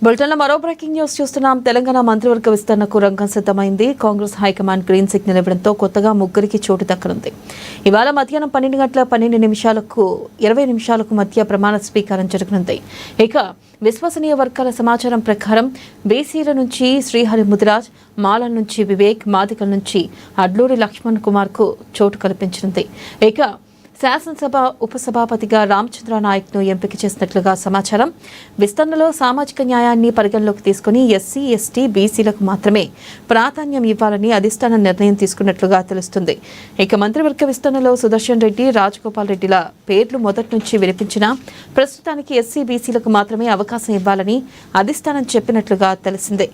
బులెటిన్లో మరో breaking news చూస్తున్నాం. తెలంగాణ మంత్రివర్గ విస్తరణకు రంగం సిద్ధమైంది. కాంగ్రెస్ హైకమాండ్ గ్రీన్ సిగ్నల్ ఇవ్వడంతో కొత్తగా ముగ్గురికి చోటు దక్కనుంది. ఇవాళ మధ్యాహ్నం 12:12 నిమిషాలకు మధ్య ప్రమాణ స్వీకారం జరగనుంది. ఇక విశ్వసనీయ వర్గాల సమాచారం ప్రకారం బీసీల నుంచి శ్రీహరి ముదిరాజ్, మాలల నుంచి వివేక్, మాదిగల నుంచి అడ్లూరి లక్ష్మణ్ కుమార్ కు చోటు కల్పించనుంది. ఇక శాసనసభ ఉపసభాపతిగా రామచంద్ర నాయక్ను ఎంపిక చేసినట్లుగా సమాచారం. విస్తరణలో సామాజిక న్యాయాన్ని పరిగణలోకి తీసుకుని ఎస్సీ, ఎస్టీ, బీసీలకు మాత్రమే ప్రాధాన్యం ఇవ్వాలని అధిష్టానం నిర్ణయం తీసుకున్నట్లుగా తెలుస్తుంది. ఇక మంత్రివర్గ విస్తరణలో సుదర్శన్ రెడ్డి, రాజగోపాల్ రెడ్డిల పేర్లు మొదటి నుంచి వినిపించినా ప్రస్తుతానికి ఎస్సీ, బీసీలకు మాత్రమే అవకాశం ఇవ్వాలని అధిష్టానం చెప్పినట్లుగా తెలిసిందే.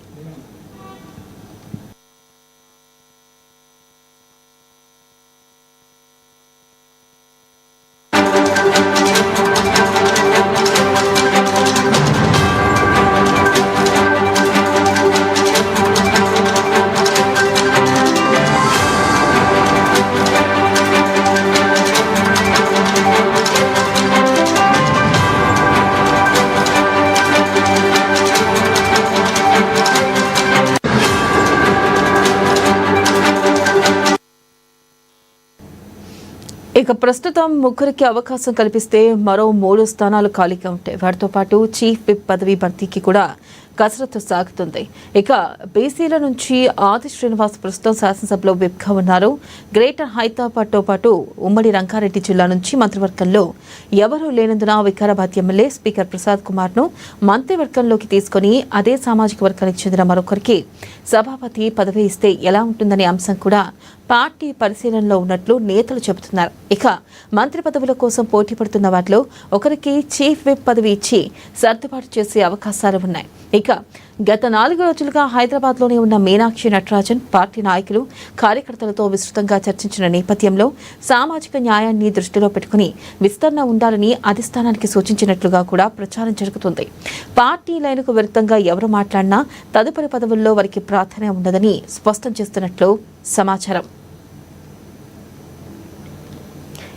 ఇక ప్రస్తుతం ముగ్గురికి అవకాశం కల్పిస్తే మరో 3 స్థానాలు ఖాళీగా ఉంటాయి. వాటితో పాటు చీఫ్ విప్ పదవి భర్తీకి కూడా కసరత్తు సాగుతుంది. ఇక బీసీల నుంచి ఆది శ్రీనివాస్ ప్రస్తుతం శాసనసభలో విప్గా ఉన్నారు. గ్రేటర్ హైదరాబాద్తో పాటు ఉమ్మడి రంగారెడ్డి జిల్లా నుంచి మంత్రివర్గంలో ఎవరూ లేనందున వికారాబాద్ ఎమ్మెల్యే స్పీకర్ ప్రసాద్ కుమార్ను మంత్రివర్గంలోకి తీసుకుని అదే సామాజిక వర్గానికి చెందిన మరొకరికి సభాపతి పదవి ఇస్తే ఎలా ఉంటుందనే అంశం కూడా పార్టీ పరిశీలనలో ఉన్నట్లు నేతలు చెబుతున్నారు. ఇక మంత్రి పదవుల కోసం పోటీ పడుతున్న వాటిలో ఒకరికి చీఫ్ విప్ పదవి ఇచ్చి సర్దుబాటు చేసే అవకాశాలు ఉన్నాయి. ఇక గత 4 రోజులుగా హైదరాబాద్లోనే ఉన్న మీనాక్షి నటరాజన్ పార్టీ నాయకులు, కార్యకర్తలతో విస్తృతంగా చర్చించిన నేపథ్యంలో సామాజిక న్యాయాన్ని దృష్టిలో పెట్టుకుని విస్తరణ ఉండాలని అధిష్టానానికి సూచించినట్లుగా కూడా ప్రచారం జరుగుతుంది. పార్టీ లైన్కు విరుద్ధంగా ఎవరు మాట్లాడినా తదుపరి పదవుల్లో వారికి ప్రాధాన్యం ఉండదని స్పష్టం చేస్తున్నట్లు సమాచారం.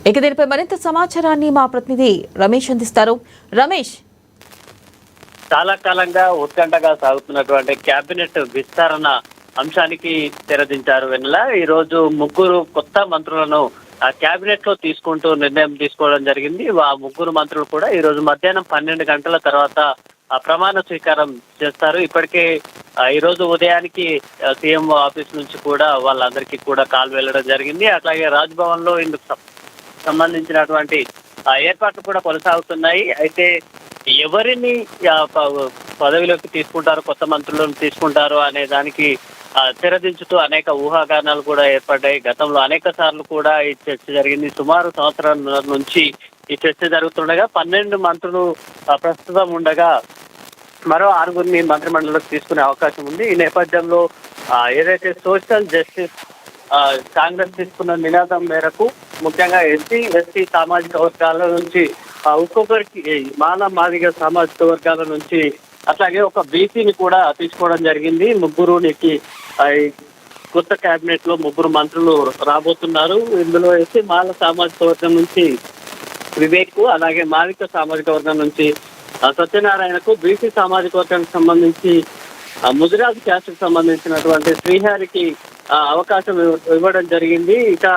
ఇక దీనిపై మరింత సమాచారాన్ని మా ప్రతినిధి రమేష్ అందిస్తారు. రమేష్, చాలా కాలంగా ఉత్కంఠగా సాగుతున్నటువంటి కేబినెట్ విస్తరణ అంశానికి తెరదించారు వెన్నెల. ఈ రోజు 3 కొత్త మంత్రులను కేబినెట్ లో తీసుకుంటూ నిర్ణయం తీసుకోవడం జరిగింది. ఆ 3 మంత్రులు కూడా ఈ రోజు మధ్యాహ్నం 12 గంటల తర్వాత ప్రమాణ స్వీకారం చేస్తారు. ఇప్పటికే ఈ రోజు ఉదయానికి సీఎం ఆఫీస్ నుంచి కూడా వాళ్ళందరికీ కూడా కాల్ వెళ్ళడం జరిగింది. అట్లాగే రాజ్భవన్ లో ఇందుకు సంబంధించినటువంటి ఏర్పాట్లు కూడా కొనసాగుతున్నాయి. అయితే ఎవరిని పదవిలోకి తీసుకుంటారు, కొత్త మంత్రులను తీసుకుంటారు అనే దానికి తెరదించుతూ అనేక ఊహాగానాలు కూడా ఏర్పడ్డాయి. గతంలో అనేక సార్లు కూడా ఈ చర్చ జరిగింది. సుమారు సంవత్సరం నుంచి ఈ చర్చ జరుగుతుండగా 12 మంత్రులు ప్రస్తుతం ఉండగా మరో 6గురిని మంత్రిమండలిలోకి తీసుకునే అవకాశం ఉంది. ఈ నేపథ్యంలో ఏదైతే సోషల్ జస్టిస్ కాంగ్రెస్ తీసుకున్న నినాదం మేరకు ముఖ్యంగా ఎస్సీ, ఎస్టీ సామాజిక వర్గాల నుంచి ఒక్కొక్కరికి మాదిగ సామాజిక వర్గాల నుంచి అట్లాగే ఒక బీసీని కూడా తీసుకోవడం జరిగింది. 3నికి కొత్త కేబినెట్ లో 3 మంత్రులు రాబోతున్నారు. ఇందులో ఎస్సీ మాల సామాజిక వర్గం నుంచి వివేక్, అలాగే మాదిగ సామాజిక వర్గం నుంచి సత్యనారాయణకు, బీసీ సామాజిక వర్గానికి సంబంధించి ముదిరాజ్ క్యాస్ట్కి సంబంధించినటువంటి శ్రీహరికి అవకాశం ఇవ్వడం జరిగింది. ఇక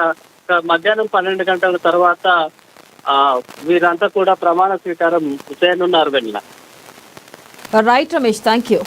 మధ్యాహ్నం 12 గంటల తర్వాత వీరంతా కూడా ప్రమాణ స్వీకారం చేయనున్నారు. వెళ్ళిన రైట్ రమేష్, థ్యాంక్ యూ.